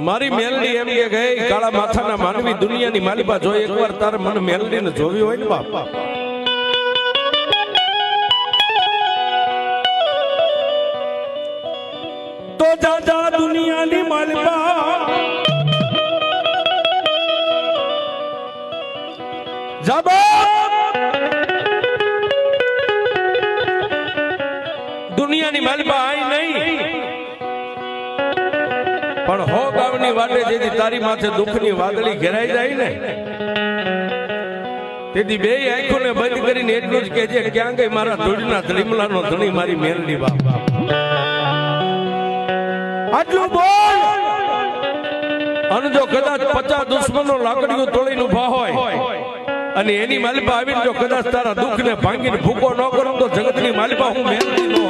મારી મેલડી એમ કે ગઈ કાળા માથાના માનવી દુનિયાની માલિકા જો એકવાર તારે મને મેલડીને જોવી હોય ને બાપ તો દાદા દુનિયાની માલિકા દુનિયાની માલિકા આઈ નહીં પણ હો ગામની વાટે જેથી તારી માથે દુઃખની વાદળી ઘેરાઈ જાય ને તેથી બે આંખોને બંધ કરીને એટલું જ કહેજે ક્યાં ગઈ મારા ધૂળના ધડીમલાનો ધણી મારી મેલડી બાપ આટલું બોલ અને જો કદાચ 50 દુશ્મનો લાકડીઓ તોડીને ઉભા હોય અને એની માલિકા આવીને જો કદાચ તારા દુઃખને ભાંગીને ભૂકો ન કરો તો જગતની માલિકા હું મેલડી નો